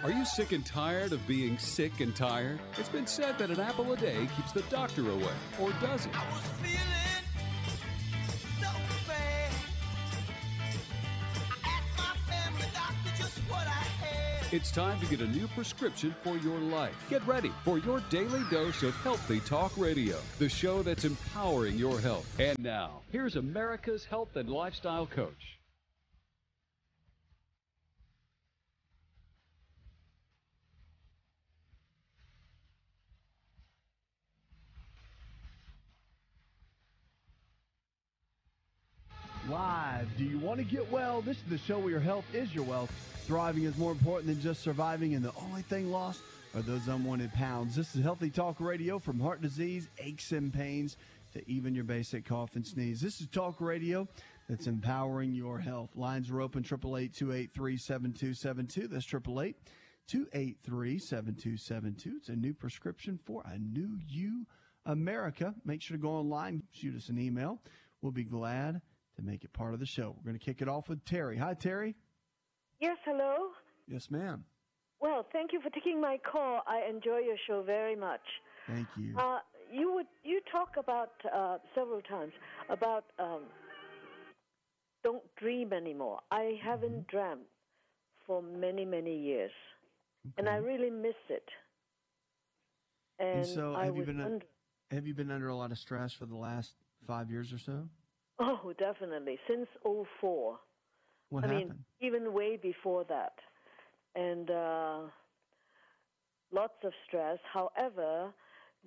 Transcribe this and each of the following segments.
Are you sick and tired of being sick and tired? It's been said that an apple a day keeps the doctor away, or does it? I was feeling so bad. I asked my family doctor just what I had. It's time to get a new prescription for your life. Get ready for your daily dose of Healthy Talk Radio, the show that's empowering your health. And now, here's America's health and lifestyle coach. Live. Do you want to get well? This is the show where your health is your wealth. Thriving is more important than just surviving, and the only thing lost are those unwanted pounds. This is Healthy Talk Radio, from heart disease, aches and pains, to even your basic cough and sneeze. This is talk radio that's empowering your health. Lines are open, 888-283-7272. That's 888-283-7272. It's a new prescription for a new you, America. Make sure to go online, shoot us an email. We'll be glad to make it part of the show. We're going to kick it off with Terry. Hi, Terry. Yes, hello. Yes, ma'am. Well, thank you for taking my call. I enjoy your show very much. Thank you. You talk about several times about don't dream anymore. I haven't dreamt for many, many years, and I really miss it. And so, have you been under a lot of stress for the last 5 years or so? Oh, definitely. Since '04. What happened? Even way before that. And lots of stress. However,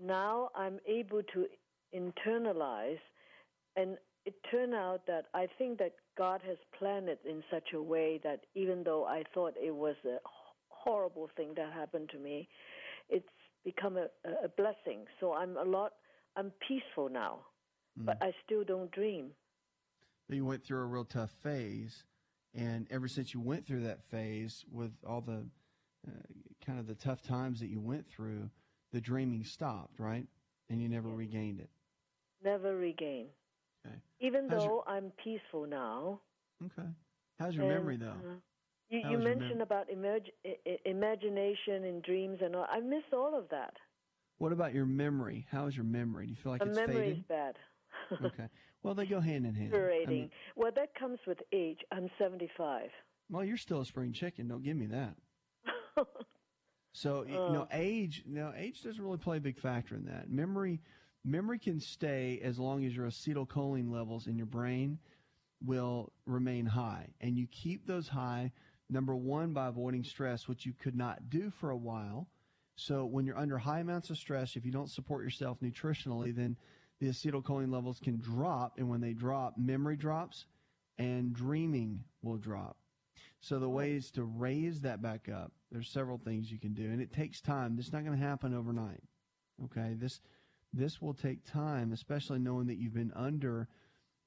now I'm able to internalize, and it turned out that I think that God has planned it in such a way that even though I thought it was a horrible thing that happened to me, it's become a blessing. So I'm peaceful now. But I still don't dream. You went through a real tough phase, and ever since you went through that phase, with all the kind of the tough times that you went through, the dreaming stopped, right? And you never regained it. Never regained. Okay. Even though I'm peaceful now. Okay. How's your memory, though? You mentioned about imagination and dreams and all. I miss all of that. What about your memory? How is your memory? Do you feel like it's memory faded? is bad. Okay. Well, they go hand in hand. Well, that comes with age. I'm 75. Well, you're still a spring chicken. Don't give me that. So, age doesn't really play a big factor in that. Memory can stay as long as your acetylcholine levels in your brain will remain high. And you keep those high, number one, by avoiding stress, which you could not do for a while. So when you're under high amounts of stress, if you don't support yourself nutritionally, then the acetylcholine levels can drop. And when they drop, memory drops and dreaming will drop. So the ways to raise that back up, there's several things you can do. And it takes time. This is not going to happen overnight. Okay? This will take time, especially knowing that you've been under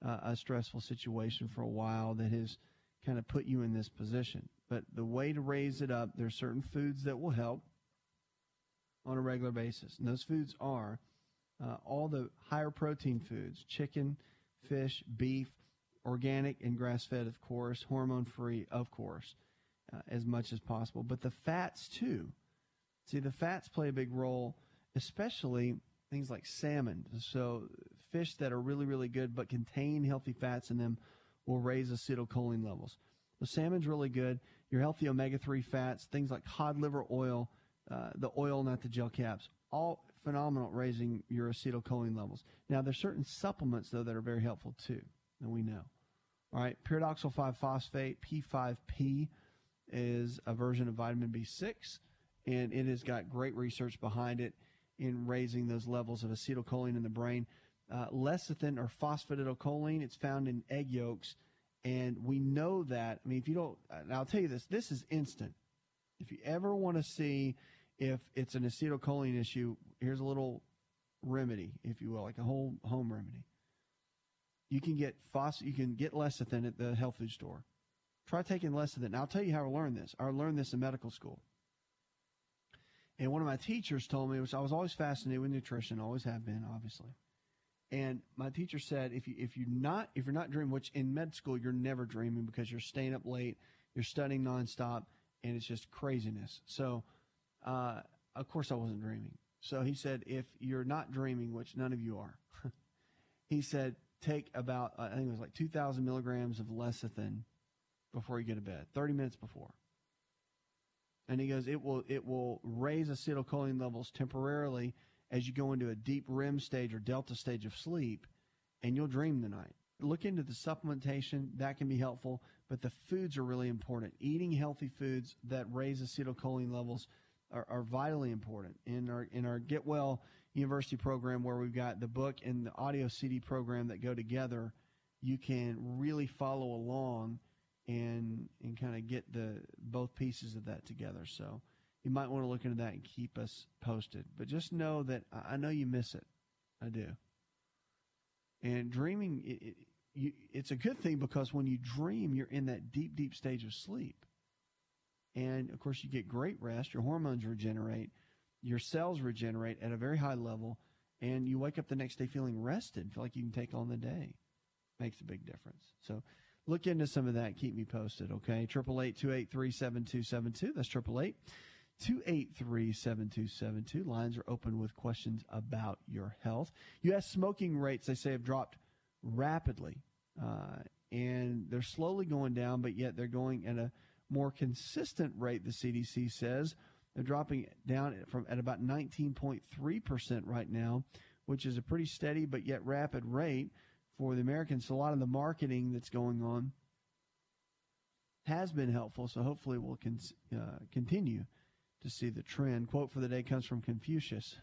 a stressful situation for a while that has kind of put you in this position. But the way to raise it up, there's certain foods that will help on a regular basis. And those foods are all the higher protein foods: chicken, fish, beef, organic and grass-fed, of course, hormone-free, of course, as much as possible. But the fats, too. See, the fats play a big role, especially things like salmon. So fish that are really, really good but contain healthy fats in them will raise acetylcholine levels. So salmon's really good. Your healthy omega-3 fats, things like cod liver oil, the oil, not the gel caps, all phenomenal at raising your acetylcholine levels. Now, there's certain supplements, though, that are very helpful, too, that we know. All right, pyridoxal 5-phosphate, P5P, is a version of vitamin B6, and it has got great research behind it in raising those levels of acetylcholine in the brain. Lecithin, or phosphatidylcholine, it's found in egg yolks, and we know that. I mean, if you don't, and I'll tell you this is instant. If you ever want to see if it's an acetylcholine issue, here's a little remedy, if you will, like a whole home remedy. You can get lecithin at the health food store. Try taking lecithin. Now, I'll tell you how I learned this. I learned this in medical school. And one of my teachers told me, which I was always fascinated with nutrition, always have been, obviously. And my teacher said, if you're not dreaming, which in med school you're never dreaming because you're staying up late, you're studying nonstop, and it's just craziness. So, of course, I wasn't dreaming. So he said, if you're not dreaming, which none of you are, he said, take about, I think it was like 2,000 milligrams of lecithin before you go to bed, 30 minutes before. And he goes, it will raise acetylcholine levels temporarily as you go into a deep REM stage or delta stage of sleep, and you'll dream the night. Look into the supplementation. That can be helpful, but the foods are really important. Eating healthy foods that raise acetylcholine levels are vitally important. In our Get Well University program, where we've got the book and the audio CD program that go together, you can really follow along and kind of get both pieces of that together. So you might want to look into that and keep us posted. But just know that I know you miss it. I do. And dreaming, it's a good thing, because when you dream, you're in that deep, deep stage of sleep. And, of course, you get great rest. Your hormones regenerate. Your cells regenerate at a very high level. And you wake up the next day feeling rested, feel like you can take on the day. Makes a big difference. So look into some of that. Keep me posted, okay? 888-283-7272. That's 888-283-7272. Lines are open with questions about your health. U.S. smoking rates, they say, have dropped rapidly. And they're slowly going down, but yet they're going at a more consistent rate, the CDC says. They're dropping down at about 19.3% right now, which is a pretty steady but yet rapid rate for the Americans. So a lot of the marketing that's going on has been helpful, so hopefully we'll continue to see the trend. Quote for the day comes from Confucius.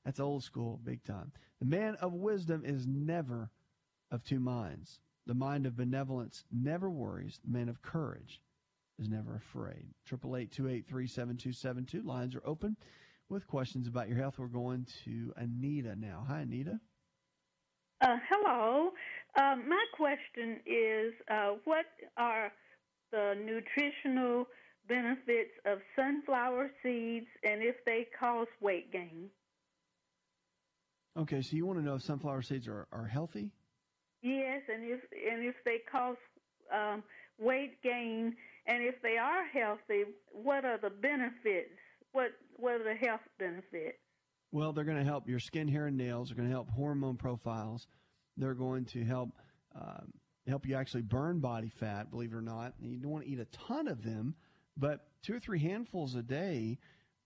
That's old school, big time. The man of wisdom is never of two minds. The mind of benevolence never worries. The man of courage is never afraid. 888-283-7272. Lines are open with questions about your health. We're going to Anita now. Hi, Anita. Hello. My question is, what are the nutritional benefits of sunflower seeds, and if they cause weight gain? Okay, so you want to know if sunflower seeds are healthy? Yes, and if they cause weight gain, and if they are healthy, what are the benefits? What are the health benefits? Well, they're going to help your skin, hair, and nails. They're going to help hormone profiles. They're going to help you actually burn body fat, believe it or not. And you don't want to eat a ton of them, but 2 or 3 handfuls a day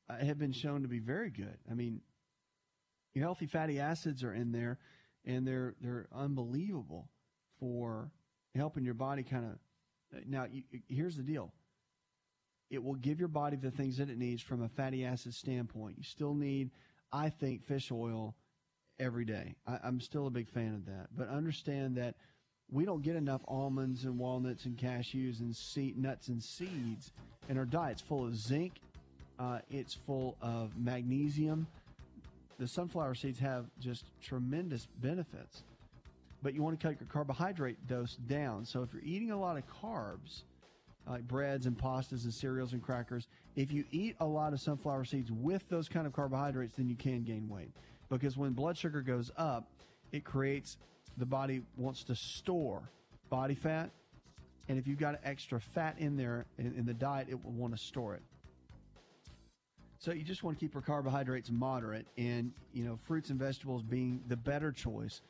have been shown to be very good. I mean, your healthy fatty acids are in there, and they're unbelievable for helping your body kind of. Now, here's the deal. It will give your body the things that it needs from a fatty acid standpoint. You still need, I think, fish oil every day. I'm still a big fan of that. But understand that we don't get enough almonds and walnuts and cashews and nuts and seeds in our diet. It's full of zinc. It's full of magnesium. The sunflower seeds have just tremendous benefits. But you want to cut your carbohydrate dose down. So if you're eating a lot of carbs, like breads and pastas and cereals and crackers, if you eat a lot of sunflower seeds with those kind of carbohydrates, then you can gain weight. Because when blood sugar goes up, it creates, the body wants to store body fat. And if you've got extra fat in there in the diet, it will want to store it. So you just want to keep your carbohydrates moderate, and, fruits and vegetables being the better choice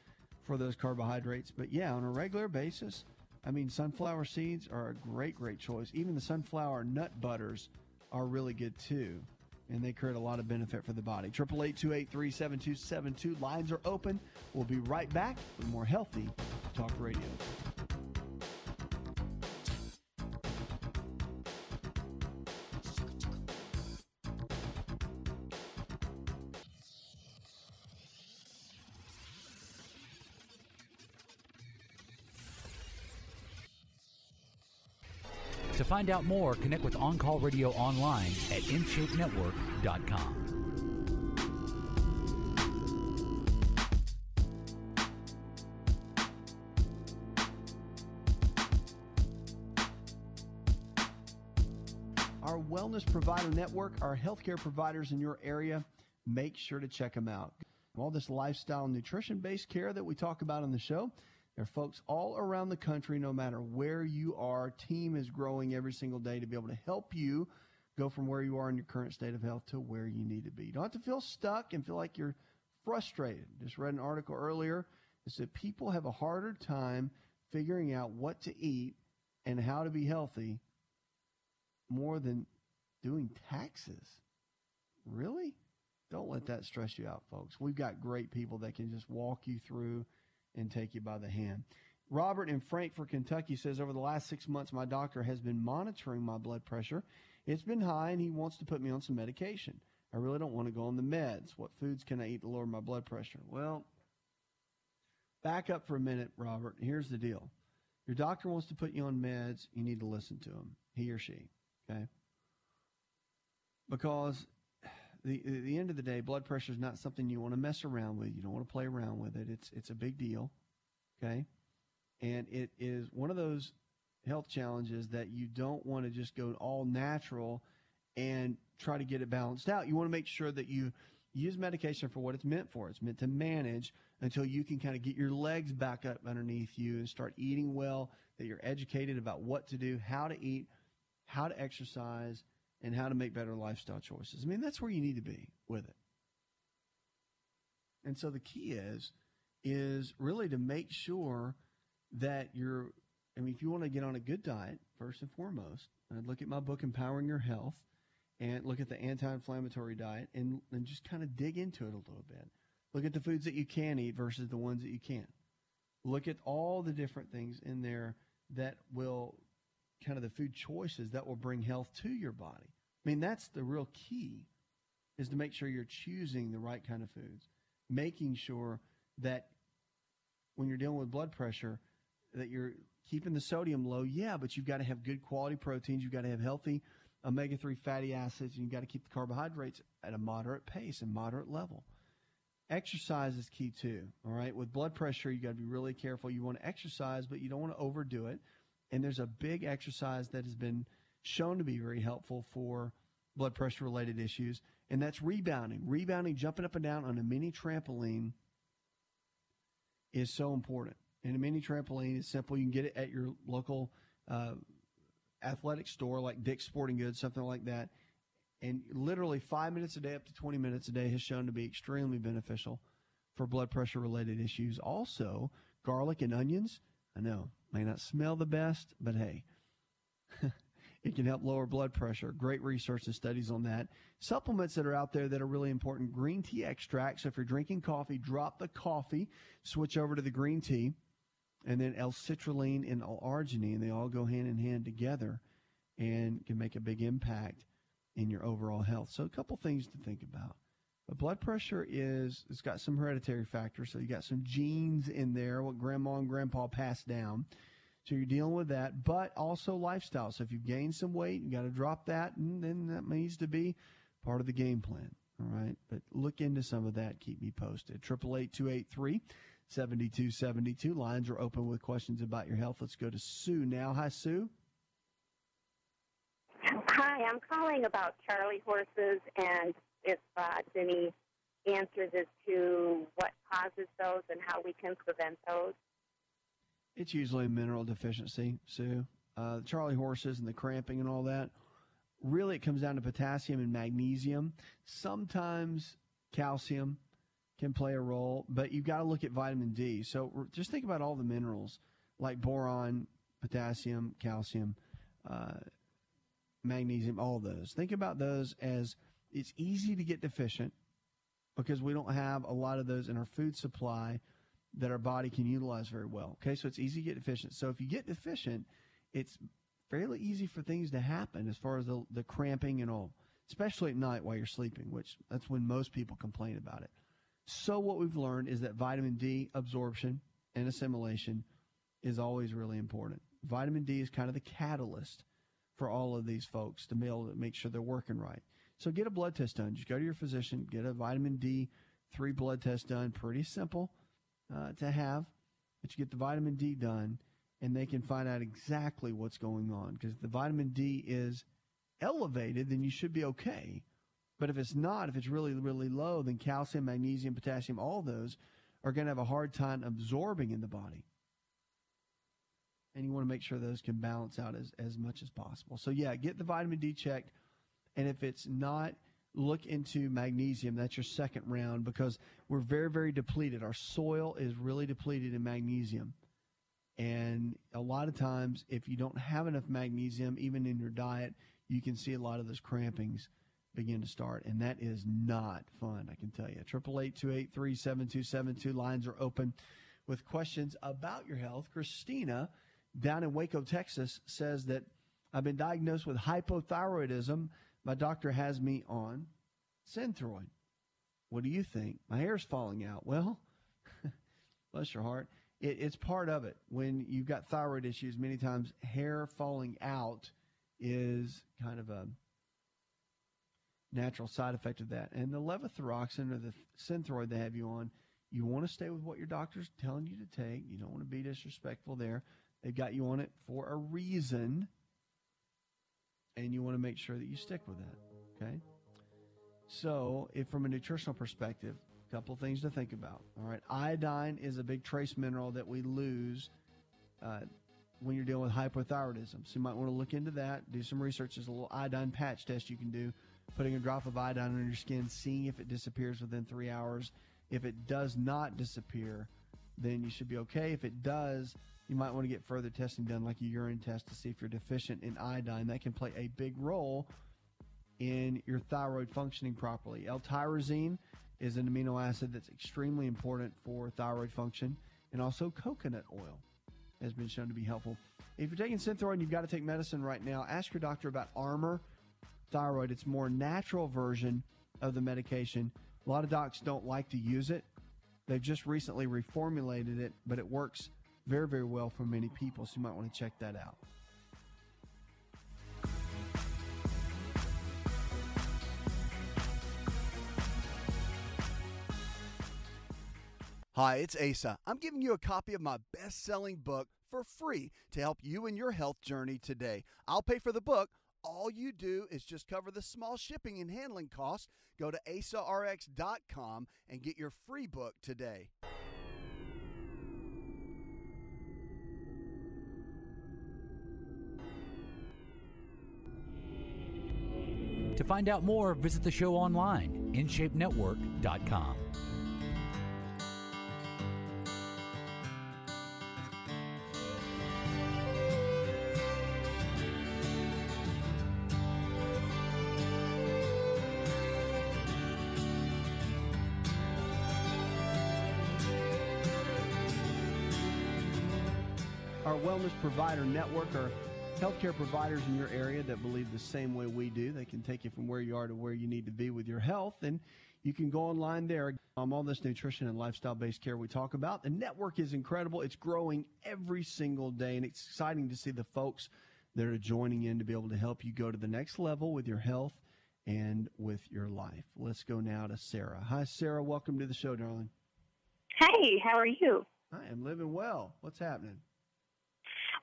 for those carbohydrates. But yeah, on a regular basis, I mean, sunflower seeds are a great, great choice. Even the sunflower nut butters are really good too, and they create a lot of benefit for the body. 888-283-7272. Lines are open. We'll be right back with more Healthy Talk Radio. To find out more, connect with On Call Radio online at InShapeNetwork.com. Our Wellness Provider Network, our healthcare providers in your area, make sure to check them out. All this lifestyle and nutrition-based care that we talk about on the show, There are folks all around the country, no matter where you are. Team is growing every single day to be able to help you go from where you are in your current state of health to where you need to be. You don't have to feel stuck and feel like you're frustrated. Just read an article earlier that said people have a harder time figuring out what to eat and how to be healthy more than doing taxes. Really? Don't let that stress you out, folks. We've got great people that can just walk you through and take you by the hand. Robert in Frankfort, Kentucky says, over the last 6 months, my doctor has been monitoring my blood pressure. It's been high, and he wants to put me on some medication. I really don't want to go on the meds. What foods can I eat to lower my blood pressure? Well, back up for a minute, Robert. Here's the deal. Your doctor wants to put you on meds. You need to listen to him, he or she, okay? Because at the end of the day, blood pressure is not something you want to mess around with. You don't want to play around with it. It's a big deal, okay? And it is one of those health challenges that you don't want to just go all natural and try to get it balanced out. You want to make sure that you use medication for what it's meant for. It's meant to manage until you can kind of get your legs back up underneath you and start eating well, that you're educated about what to do, how to eat, how to exercise, and how to make better lifestyle choices. I mean, that's where you need to be with it. And so the key is really to make sure that if you want to get on a good diet, first and foremost, I'd look at my book, Empowering Your Health, and look at the anti-inflammatory diet and just kind of dig into it a little bit. Look at the foods that you can eat versus the ones that you can't. Look at all the different things in there that will kind of the food choices that will bring health to your body. I mean, that's the real key, is to make sure you're choosing the right kind of foods, making sure that when you're dealing with blood pressure, that you're keeping the sodium low, yeah, but you've got to have good quality proteins. You've got to have healthy omega-3 fatty acids, and you've got to keep the carbohydrates at a moderate pace and moderate level. Exercise is key too, all right? With blood pressure, you got to be really careful. You want to exercise, but you don't want to overdo it. And there's a big exercise that has been shown to be very helpful for blood pressure-related issues, and that's rebounding. Rebounding, jumping up and down on a mini trampoline is so important. And a mini trampoline is simple. You can get it at your local athletic store like Dick's Sporting Goods, something like that. And literally 5 minutes a day up to 20 minutes a day has shown to be extremely beneficial for blood pressure-related issues. Also, garlic and onions, I know, may not smell the best, but hey, it can help lower blood pressure. Great research and studies on that. Supplements that are out there that are really important, green tea extract. So if you're drinking coffee, drop the coffee, switch over to the green tea. And then L-citrulline and L-arginine, they all go hand in hand together and can make a big impact in your overall health. So a couple things to think about. But blood pressure it's got some hereditary factors. So you got some genes in there, what grandma and grandpa passed down. So you're dealing with that, but also lifestyle. So if you've gained some weight, you got to drop that, and then that needs to be part of the game plan. All right. But look into some of that. Keep me posted. 888-283-7272. Lines are open with questions about your health. Let's go to Sue now. Hi, Sue. Hi, I'm calling about Charlie horses, and if any answers as to what causes those and how we can prevent those. It's usually a mineral deficiency, Sue. Charlie horses and the cramping and all that. Really, it comes down to potassium and magnesium. Sometimes calcium can play a role, but you've got to look at vitamin D. So just think about all the minerals like boron, potassium, calcium, magnesium, all those. Think about those as it's easy to get deficient because we don't have a lot of those in our food supply that our body can utilize very well. Okay, so it's easy to get deficient. So if you get deficient, it's fairly easy for things to happen as far as the cramping and all, especially at night while you're sleeping, which that's when most people complain about it. So what we've learned is that vitamin D absorption and assimilation is always really important. Vitamin D is kind of the catalyst for all of these folks to be able to make sure they're working right. So get a blood test done. Just go to your physician, get a vitamin D3 blood test done. Pretty simple to have, but you get the vitamin D done, and they can find out exactly what's going on. Because if the vitamin D is elevated, then you should be okay. But if it's not, if it's really, really low, then calcium, magnesium, potassium, all those are going to have a hard time absorbing in the body. and you want to make sure those can balance out as much as possible. So, yeah, get the vitamin D checked, and if it's not, look into magnesium. That's your second round because we're very, very depleted. Our soil is really depleted in magnesium. And a lot of times, if you don't have enough magnesium, even in your diet, you can see a lot of those crampings begin to start. And that is not fun, I can tell you. 888-283-7272. Lines are open with questions about your health. Christina, down in Waco, Texas, says that I've been diagnosed with hypothyroidism. My doctor has me on Synthroid. What do you think? My hair's falling out. Well, bless your heart. It's part of it. When you've got thyroid issues, many times hair falling out is kind of a natural side effect of that. And the levothyroxine or the Synthroid they have you on, you want to stay with what your doctor's telling you to take. You don't want to be disrespectful there. They've got you on it for a reason, and you want to make sure that you stick with that, okay? So if from a nutritional perspective, a couple things to think about, all right? Iodine is a big trace mineral that we lose when you're dealing with hypothyroidism. So you might want to look into that, do some research. There's a little iodine patch test you can do, putting a drop of iodine on your skin, seeing if it disappears within 3 hours. If it does not disappear, then you should be okay. If it does, you might want to get further testing done, like a urine test, to see if you're deficient in iodine. That can play a big role in your thyroid functioning properly. L-tyrosine is an amino acid that's extremely important for thyroid function, and also coconut oil has been shown to be helpful. If you're taking Synthroid and you've got to take medicine right now, ask your doctor about Armor Thyroid. It's a more natural version of the medication. A lot of docs don't like to use it. They've just recently reformulated it, but it works very, very well for many people, so you might want to check that out. Hi, it's Asa. I'm giving you a copy of my best-selling book for free to help you in your health journey today. I'll pay for the book. All you do is just cover the small shipping and handling costs. Go to asarx.com and get your free book today. To find out more, visit the show online, InShapeNetwork.com. Our Wellness Provider Network are healthcare providers in your area that believe the same way we do. They can take you from where you are to where you need to be with your health, and you can go online there. All this nutrition and lifestyle-based care we talk about. The network is incredible. It's growing every single day, and it's exciting to see the folks that are joining in to be able to help you go to the next level with your health and with your life. Let's go now to Sarah. Hi, Sarah. Welcome to the show, darling. Hey, how are you? I am living well. What's happening?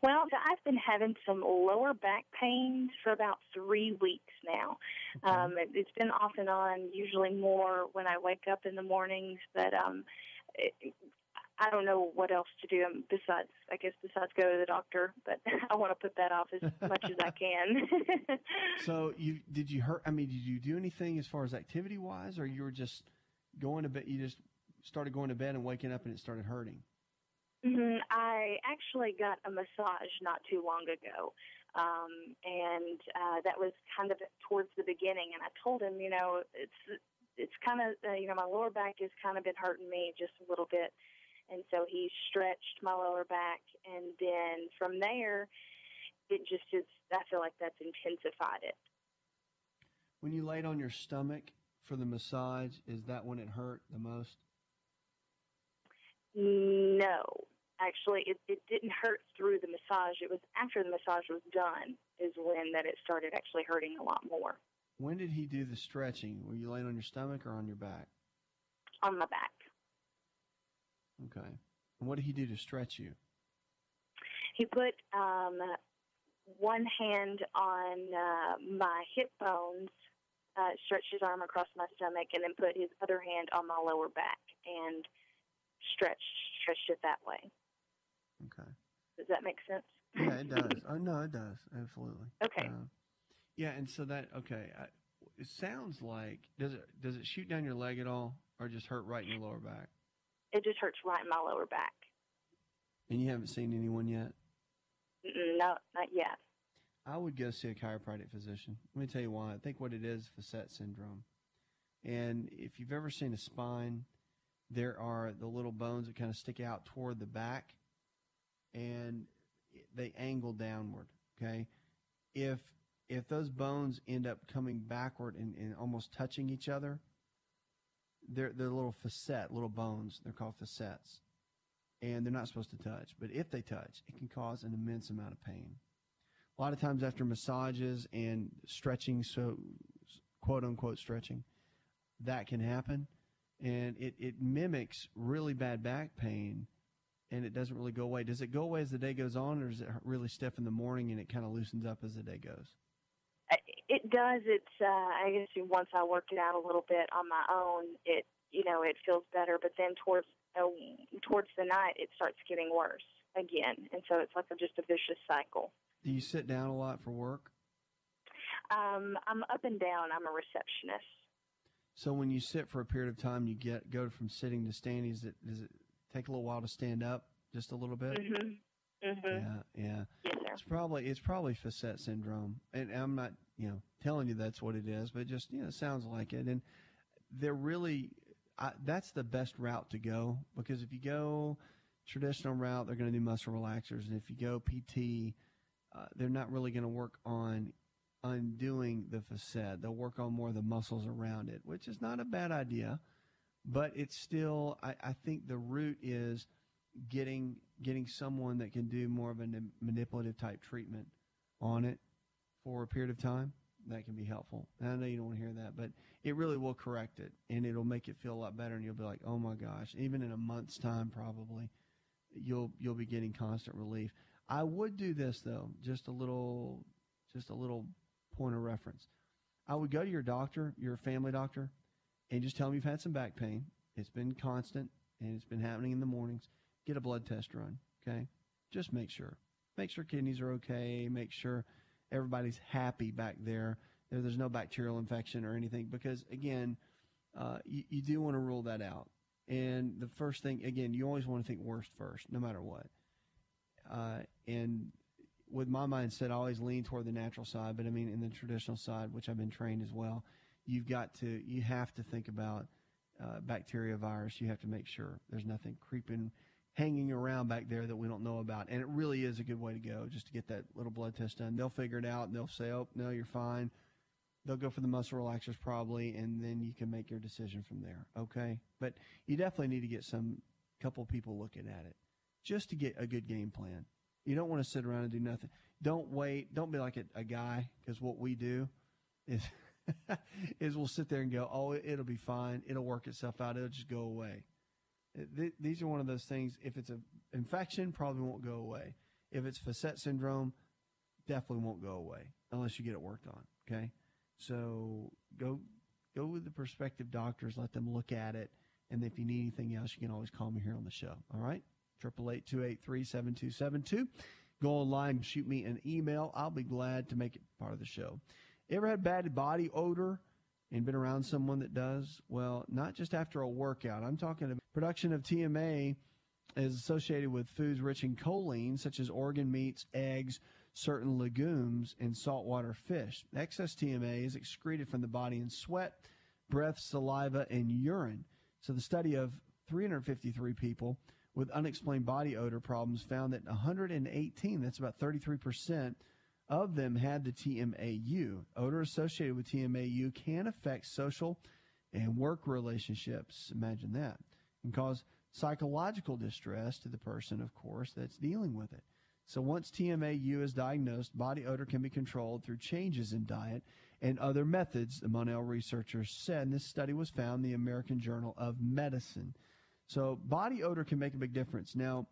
Well, I've been having some lower back pain for about 3 weeks now. Okay. It's been off and on, usually more when I wake up in the mornings, but I don't know what else to do besides go to the doctor, but I want to put that off as much as I can. So did you do anything as far as activity-wise, or you were just going to bed, you just started going to bed and waking up and it started hurting? I actually got a massage not too long ago, and that was kind of towards the beginning. And I told him, it's kind of, my lower back has kind of been hurting me just a little bit. And so he stretched my lower back, and then from there, it just is, I feel like that's intensified it. When you laid on your stomach for the massage, is that when it hurt the most? No, actually, it didn't hurt through the massage. It was after the massage was done is when that it started actually hurting a lot more. When did he do the stretching? Were you laying on your stomach or on your back? On my back. Okay. And what did he do to stretch you? He put one hand on my hip bones, stretched his arm across my stomach, and then put his other hand on my lower back and stretched it that way. Okay. Does that make sense? Yeah, it does. Oh no, it does absolutely. Okay. Yeah, and so that it sounds like does it shoot down your leg at all, or just hurt right in your lower back? It just hurts right in my lower back. And you haven't seen anyone yet? No, not yet. I would go see a chiropractic physician. Let me tell you why. I think what it is facet syndrome. And if you've ever seen a spine, there are the little bones that kind of stick out toward the back, and they angle downward. Okay, if those bones end up coming backward and almost touching each other, they're little facet, little bones. They're called facets, and they're not supposed to touch. But if they touch, it can cause an immense amount of pain. A lot of times after massages and stretching, so quote unquote stretching, that can happen, and it mimics really bad back pain, and it doesn't really go away. Does it go away as the day goes on, or is it really stiff in the morning and it kind of loosens up as the day goes? It does. It's I guess once I work it out a little bit on my own, it feels better. But then towards the night, it starts getting worse again, and so it's like just a vicious cycle. Do you sit down a lot for work? I'm up and down. I'm a receptionist. So when you sit for a period of time, you go from sitting to standing. Does it take a little while to stand up, just a little bit? Mm-hmm. Mm-hmm. Yeah. Yes, sir. It's probably facet syndrome, and I'm not telling you that's what it is, but just it sounds like it. And they're really that's the best route to go, because if you go traditional route, they're going to do muscle relaxers, and if you go PT, they're not really going to work on undoing the facet. They'll work on more of the muscles around it, which is not a bad idea, but it's still, I think the root is getting someone that can do more of a manipulative type treatment on it for a period of time. That can be helpful. And I know you don't want to hear that, but it really will correct it, and it'll make it feel a lot better, and you'll be like, oh my gosh, even in a month's time probably, you'll be getting constant relief. I would do this though, just a little point of reference. I would go to your doctor, your family doctor, and just tell them you've had some back pain. It's been constant, and it's been happening in the mornings. Get a blood test run, okay? Just make sure. Make sure kidneys are okay. Make sure everybody's happy back there. There's no bacterial infection or anything, because, again, you do want to rule that out. And the first thing, again, you always want to think worst first, no matter what. And with my mindset, I always lean toward the natural side, but I mean, in the traditional side, which I've been trained as well, you have to think about bacteria, virus. You have to make sure there's nothing hanging around back there that we don't know about. And it really is a good way to go, just to get that little blood test done. They'll figure it out, and they'll say, oh, no, you're fine. They'll go for the muscle relaxers probably, and then you can make your decision from there, okay? But you definitely need to get couple people looking at it just to get a good game plan. You don't want to sit around and do nothing. Don't wait. Don't be like a guy, because what we do is we'll sit there and go, oh, it'll be fine. It'll work itself out. It'll just go away. These are one of those things. If it's an infection, probably won't go away. If it's facet syndrome, definitely won't go away unless you get it worked on, okay? So go with the prospective doctors. Let them look at it. And if you need anything else, you can always call me here on the show, all right? 888-283-7272. Go online, shoot me an email. I'll be glad to make it part of the show. Ever had bad body odor and been around someone that does? Well, not just after a workout. I'm talking about production of TMA is associated with foods rich in choline, such as organ meats, eggs, certain legumes, and saltwater fish. Excess TMA is excreted from the body in sweat, breath, saliva, and urine. So the study of 353 people with unexplained body odor problems found that 118, that's about 33%, of them had the TMAU. Odor associated with TMAU can affect social and work relationships. Imagine that. And cause psychological distress to the person, of course, that's dealing with it. So once TMAU is diagnosed, body odor can be controlled through changes in diet and other methods, the Monell researchers said. And this study was found in the American Journal of Medicine. So body odor can make a big difference. Now,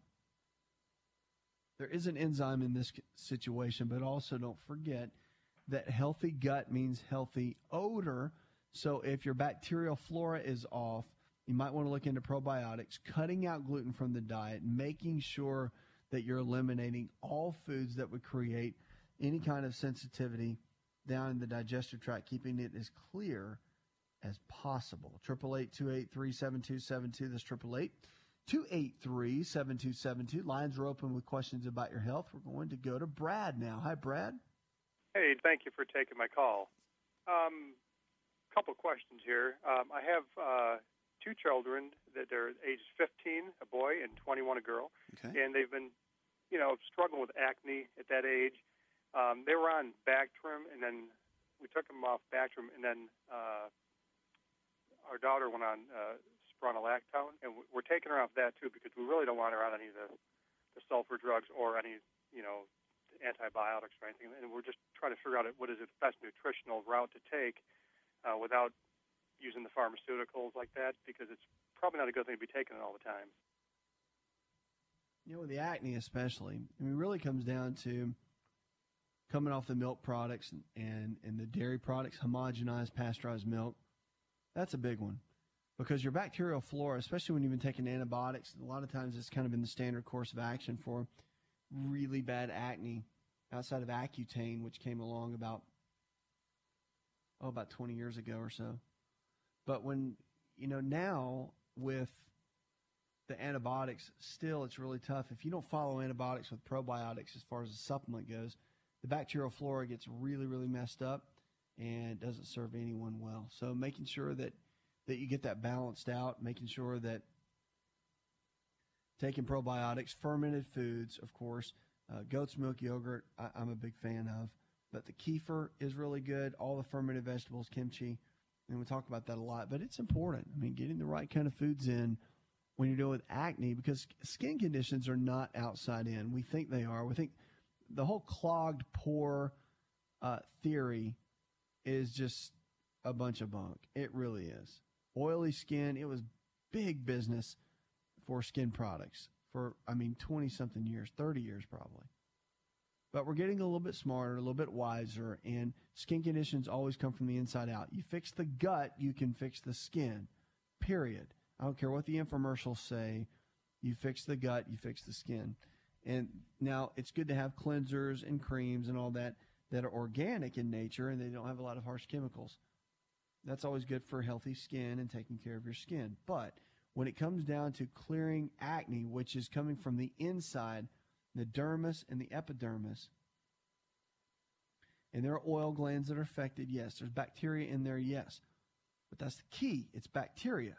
there is an enzyme in this situation, but also don't forget that healthy gut means healthy odor. So if your bacterial flora is off, you might want to look into probiotics, cutting out gluten from the diet, making sure that you're eliminating all foods that would create any kind of sensitivity down in the digestive tract, keeping it as clear as possible. 888-283-7272. That's 888-283-7272. Lines are open with questions about your health. We're going to go to Brad now. Hi, Brad. Hey, thank you for taking my call. Couple questions here. I have two children that are ages 15, a boy, and 21, a girl. Okay. And they've been, struggling with acne at that age. They were on Bactrim, and then we took them off Bactrim, and then our daughter went on spironolactone, and we're taking her off that too because we really don't want her on any of the sulfur drugs or any, antibiotics or anything. And we're just trying to figure out what is the best nutritional route to take without using the pharmaceuticals like that, because it's probably not a good thing to be taking it all the time. With the acne especially, it really comes down to coming off the milk products and the dairy products, homogenized, pasteurized milk. That's a big one because your bacterial flora, especially when you've been taking antibiotics, a lot of times it's kind of been the standard course of action for really bad acne outside of Accutane, which came along about 20 years ago or so. But when, now with the antibiotics, still it's really tough. If you don't follow antibiotics with probiotics as far as the supplement goes, the bacterial flora gets really, really messed up and doesn't serve anyone well. So making sure that you get that balanced out, making sure that taking probiotics, fermented foods, of course, goat's milk yogurt, I'm a big fan of. But the kefir is really good, all the fermented vegetables, kimchi, and we talk about that a lot. But it's important. Getting the right kind of foods in when you're dealing with acne, because skin conditions are not outside in. We think they are. We think the whole clogged pore theory is just a bunch of bunk. It really is. Oily skin, it was big business for skin products for, 20-something years, 30 years probably. But we're getting a little bit smarter, a little bit wiser, and skin conditions always come from the inside out. You fix the gut, you can fix the skin, period. I don't care what the infomercials say. You fix the gut, you fix the skin. And now it's good to have cleansers and creams and all that are organic in nature and they don't have a lot of harsh chemicals. That's always good for healthy skin and taking care of your skin. But when it comes down to clearing acne, which is coming from the inside, the dermis and the epidermis, and there are oil glands that are affected, yes. There's bacteria in there, yes. But that's the key. It's bacteria.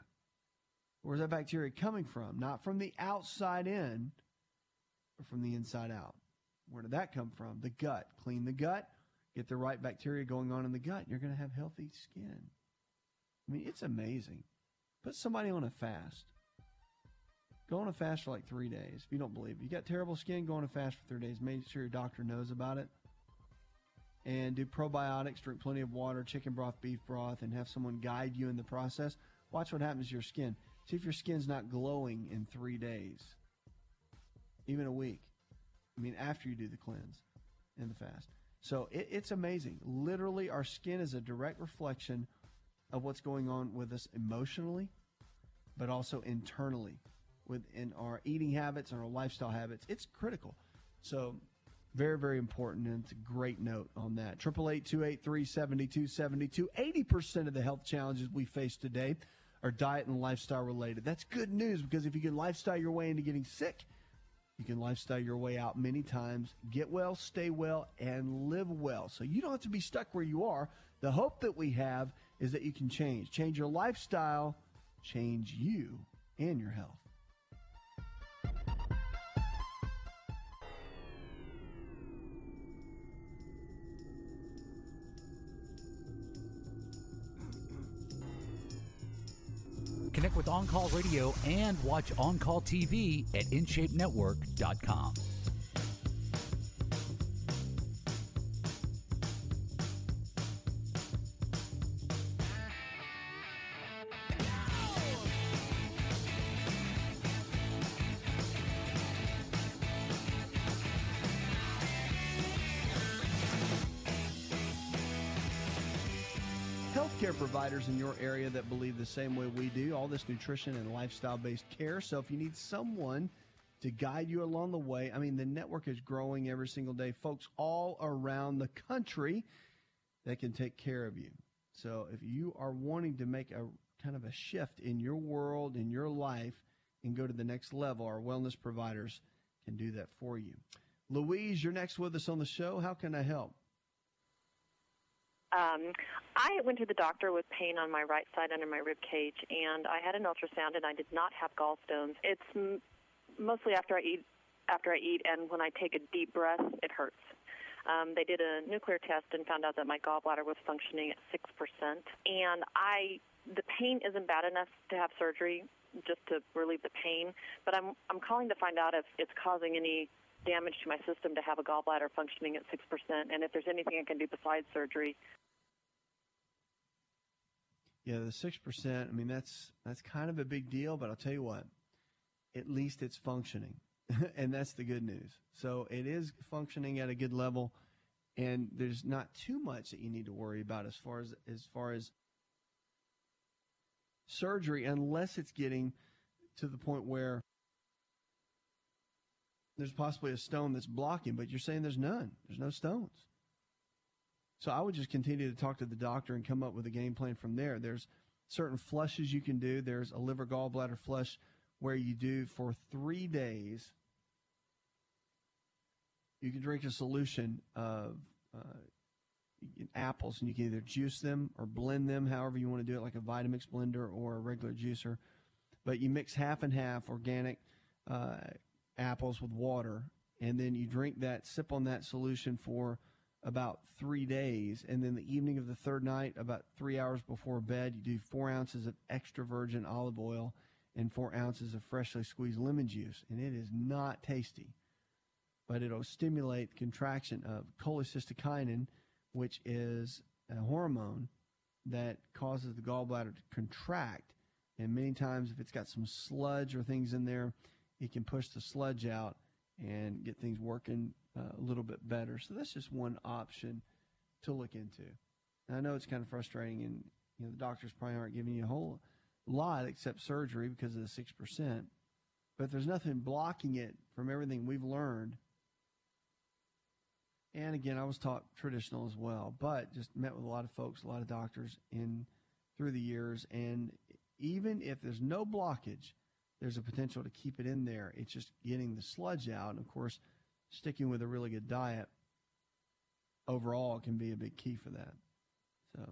Where's that bacteria coming from? Not from the outside in, but from the inside out. Where did that come from? The gut. Clean the gut. Get the right bacteria going on in the gut. You're going to have healthy skin. It's amazing. Put somebody on a fast. Go on a fast for like 3 days. If you don't believe it. You got terrible skin, go on a fast for 3 days. Make sure your doctor knows about it. And do probiotics, drink plenty of water, chicken broth, beef broth, and have someone guide you in the process. Watch what happens to your skin. See if your skin's not glowing in 3 days. Even a week. After you do the cleanse and the fast. So it's amazing. Literally, our skin is a direct reflection of what's going on with us emotionally, but also internally within our eating habits and our lifestyle habits. It's critical. So very, very important, and it's a great note on that. 888-283-7272. 80% of the health challenges we face today are diet and lifestyle related. That's good news, because if you can lifestyle your way into getting sick, you can lifestyle your way out many times. Get well, stay well, and live well. So you don't have to be stuck where you are. The hope that we have is that you can change. Change your lifestyle, change you and your health. Connect with On Call Radio and watch On Call TV at InShapeNetwork.com. Healthcare providers in your area that believe the same way we do, all this nutrition and lifestyle-based care. So if you need someone to guide you along the way. I mean, the network is growing every single day. Folks all around the country that can take care of you. So if you are wanting to make a kind of a shift in your world, in your life, and go to the next level, our wellness providers can do that for you. Louise, you're next with us on the show. How can I help? I went to the doctor with pain on my right side under my rib cage, and I had an ultrasound, and I did not have gallstones. It's mostly after I eat, and when I take a deep breath, it hurts. They did a nuclear test and found out that my gallbladder was functioning at 6%, and the pain isn't bad enough to have surgery just to relieve the pain, but I'm calling to find out if it's causing any damage to my system to have a gallbladder functioning at 6%, and if there's anything I can do besides surgery. Yeah, the 6%, I mean, that's kind of a big deal, but I'll tell you what, at least it's functioning, and that's the good news. So it is functioning at a good level, and there's not too much that you need to worry about as far as surgery, unless it's getting to the point where there's possibly a stone that's blocking, but you're saying there's none. There's no stones. So I would just continue to talk to the doctor and come up with a game plan from there. There's certain flushes you can do. There's a liver gallbladder flush where you do for 3 days. You can drink a solution of apples, and you can either juice them or blend them, however you want to do it, like a Vitamix blender or a regular juicer. But you mix half and half organic apples with water, and then you drink that, sip on that solution for about 3 days, and then the evening of the third night, about 3 hours before bed, you do 4 ounces of extra virgin olive oil and 4 ounces of freshly squeezed lemon juice, and it is not tasty, but it'll stimulate the contraction of cholecystokinin, which is a hormone that causes the gallbladder to contract, and many times if it's got some sludge or things in there, it can push the sludge out and get things working a little bit better. So that's just one option to look into. And I know it's kind of frustrating, and the doctors probably aren't giving you a whole lot except surgery because of the 6%. But there's nothing blocking it from everything we've learned. And again, I was taught traditional as well, but just met with a lot of folks, a lot of doctors through the years. And even if there's no blockage, there's a potential to keep it in there. It's just getting the sludge out. And, of course, sticking with a really good diet overall can be a big key for that. So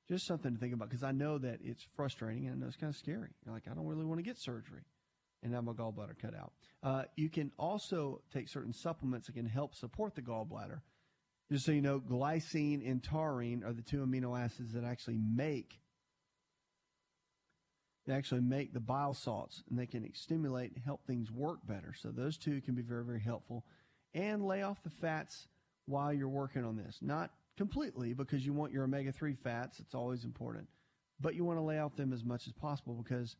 just something to think about, because I know that it's frustrating and I know it's kind of scary. You're like, I don't really want to get surgery and have my gallbladder cut out. You can also take certain supplements that can help support the gallbladder. Just so you know, glycine and taurine are the 2 amino acids that actually make the bile salts, and they can stimulate and help things work better. So those two can be very, very helpful. And lay off the fats while you're working on this. Not completely, because you want your omega-3 fats. It's always important. But you want to lay off them as much as possible, because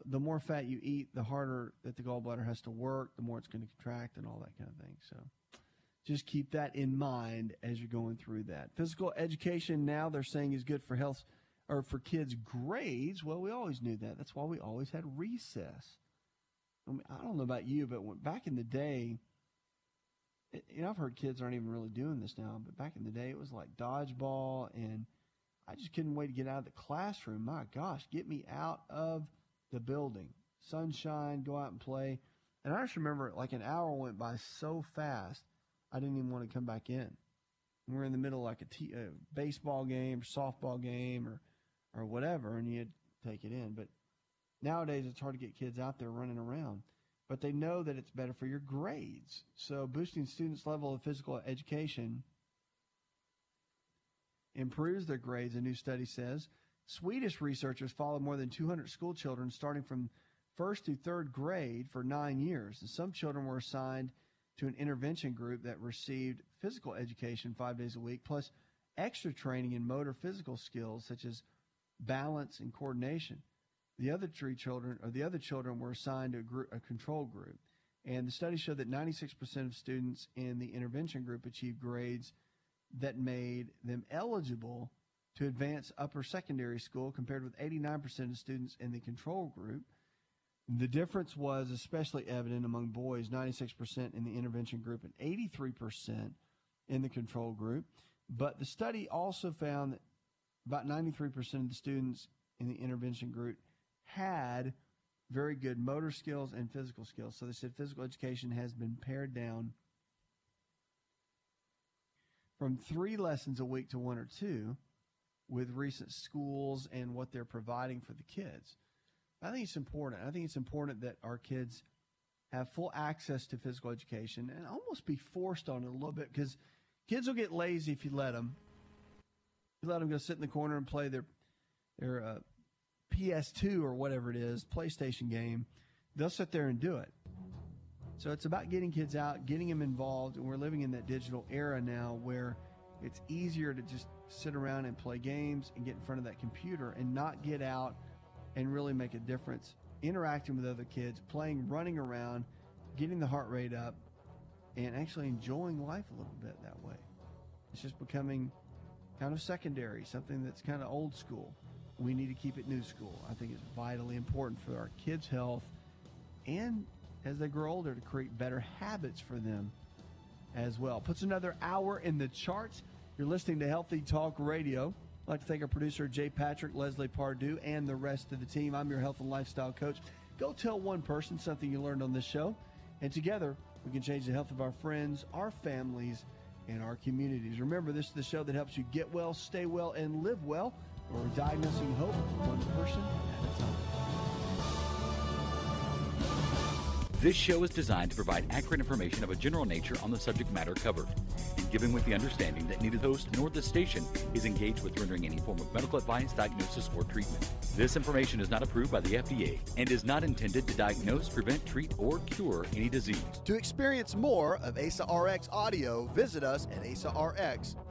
the more fat you eat, the harder that the gallbladder has to work, the more it's going to contract and all that kind of thing. So just keep that in mind as you're going through that. Physical education now, they're saying, is good for health or for kids' grades. Well, we always knew that. That's why we always had recess. I mean, I don't know about you, but back in the day, I've heard kids aren't even really doing this now, but back in the day, it was like dodgeball, and I just couldn't wait to get out of the classroom. My gosh, get me out of the building. Sunshine, go out and play. And I just remember like an hour went by so fast, I didn't even want to come back in. And we're in the middle of like a baseball game or softball game or whatever, and you had to take it in. But nowadays, it's hard to get kids out there running around. But they know that it's better for your grades. So boosting students' level of physical education improves their grades, a new study says. Swedish researchers followed more than 200 school children starting from first to third grade for 9 years. And some children were assigned to an intervention group that received physical education 5 days a week, plus extra training in motor physical skills such as balance and coordination. The other children were assigned to a control group. And the study showed that 96% of students in the intervention group achieved grades that made them eligible to advance upper secondary school, compared with 89% of students in the control group. The difference was especially evident among boys, 96% in the intervention group and 83% in the control group. But the study also found that about 93% of the students in the intervention group had very good motor skills and physical skills. So they said physical education has been pared down from 3 lessons a week to 1 or 2 with recent schools and what they're providing for the kids. I think it's important. I think it's important that our kids have full access to physical education and almost be forced on it a little bit, because kids will get lazy if you let them. You let them go sit in the corner and play their PS2 or whatever it is, PlayStation game. They'll sit there and do it. So it's about getting kids out, getting them involved, and we're living in that digital era now where it's easier to just sit around and play games and get in front of that computer and not get out and really make a difference, interacting with other kids, playing, running around, getting the heart rate up, and actually enjoying life a little bit that way. It's just becoming kind of secondary, something that's kind of old school. We need to keep it new school. I think it's vitally important for our kids' health and as they grow older to create better habits for them as well. Puts another hour in the charts. You're listening to Healthy Talk Radio. I'd like to thank our producer, Jay Patrick, Leslie Pardue, and the rest of the team. I'm your health and lifestyle coach. Go tell one person something you learned on this show, and together we can change the health of our friends, our families, and our communities. Remember, this is the show that helps you get well, stay well, and live well. We're diagnosing hope one person at a time. This show is designed to provide accurate information of a general nature on the subject matter covered, and given with the understanding that neither the host nor the station is engaged with rendering any form of medical advice, diagnosis, or treatment. This information is not approved by the FDA and is not intended to diagnose, prevent, treat, or cure any disease. To experience more of Asa Rx audio, visit us at asarx.com.